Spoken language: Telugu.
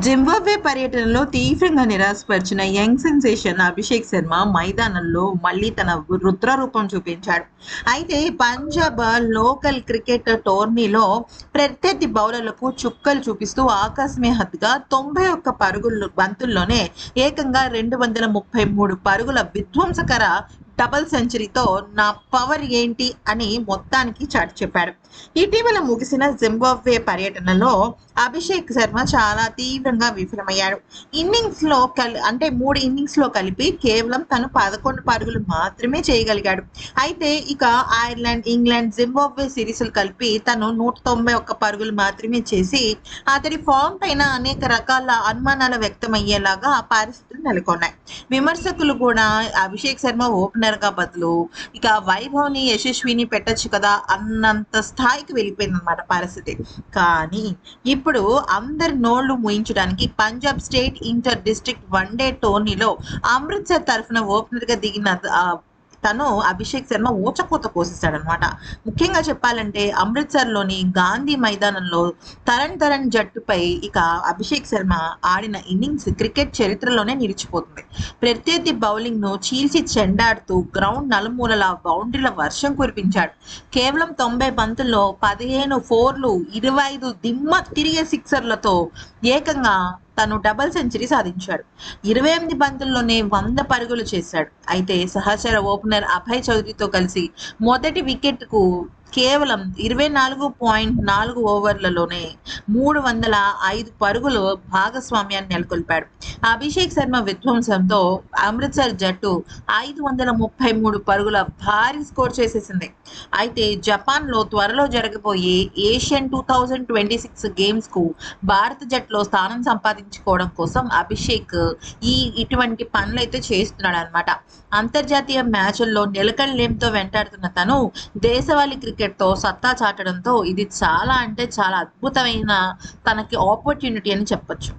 జింబాబ్వే పర్యటనలో తీవ్రంగా నిరాశపరిచిన యంగ్ సెన్సేషన్ అభిషేక్ శర్మ మైదానంలో మళ్ళీ తన రుద్రరూపం చూపించాడు. అయితే పంజాబ్ లోకల్ క్రికెట్ టోర్నీలో ప్రత్యర్థి బౌలర్లకు చుక్కలు చూపిస్తూ ఆకాశమే హద్దుగా 91 పరుగులు బంతుల్లోనే ఏకంగా 233 పరుగుల విధ్వంసకర డబుల్ సెంచరీతో నా పవర్ ఏంటి అని మొత్తానికి చాటి చెప్పాడు. ఇటీవల ముగిసిన జింబాబ్వే పర్యటనలో అభిషేక్ శర్మ చాలా తీవ్రంగా విఫలమయ్యాడు. అంటే 3 ఇన్నింగ్స్ లో కలిపి కేవలం తను 11 పరుగులు మాత్రమే చేయగలిగాడు. అయితే ఇక ఐర్లాండ్, ఇంగ్లాండ్, జింబాబ్వే సిరీస్లు కలిపి తను 191 పరుగులు మాత్రమే చేసి అతడి ఫామ్ పైన అనేక రకాల అనుమానాలు వ్యక్తమయ్యేలాగా ఆ పరిస్థితులు నెలకొన్నాయి. విమర్శకులు కూడా అభిషేక్ శర్మ ఓపెనర్ గా బదులు ఇక వైభవ్ని, యశస్విని పెట్టొచ్చు కదా అన్నంత స్థాయికి వెళ్ళిపోయిందన్నమాట పరిస్థితి. కానీ ఇప్పుడు అందరి నోళ్లు మూయించడానికి Punjab state inter district one day టోర్నీలో అమృత్సర్ తరఫున ఓపెనర్ గా దిగిన తను అభిషేక్ శర్మ ఊచకోత కోసేశాడనమాట. ముఖ్యంగా చెప్పాలంటే అమృత్సర్లోని గాంధీ మైదానంలో తరణ్ జట్టుపై ఇక అభిషేక్ శర్మ ఆడిన ఇన్నింగ్స్ క్రికెట్ చరిత్రలోనే నిలిచిపోతుంది. ప్రత్యర్థి బౌలింగ్ ను చీల్చి చెండాడుతూ గ్రౌండ్ నలుమూలల బౌండరీల వర్షం కురిపించాడు. కేవలం 90 బంతుల్లో 15 ఫోర్లు, 25 దిమ్మ తిరిగే సిక్సర్లతో ఏకంగా తను డబుల్ సెంచరీ సాధించాడు. 28 బంతుల్లోనే 100 పరుగులు చేశాడు. అయితే సహచర ఓపెనర్ అభయ్ చౌదరితో కలిసి మొదటి వికెట్ కు కేవలం 24.4 ఓవర్లలోనే 305 పరుగులు భాగస్వామ్యాన్ని నెలకొల్పాడు. అభిషేక్ శర్మ విధ్వంసంతో అమృత్సర్ జట్టు 533 పరుగుల భారీ స్కోర్ చేసేసింది. అయితే జపాన్ లో త్వరలో జరగబోయే ఏషియన్ 2026 గేమ్స్ కు భారత జట్టులో స్థానం సంపాదించుకోవడం కోసం అభిషేక్ ఇటువంటి పనులైతే చేస్తున్నాడు అనమాట. అంతర్జాతీయ మ్యాచ్ల్లో నిలకడలేంతో వెంటాడుతున్న తను దేశవాళీ క్రికెట్ తో సత్తా చాటడంతో ఇది చాలా అంటే చాలా అద్భుతమైన తనకి ఆపర్చునిటీ అని చెప్పొచ్చు.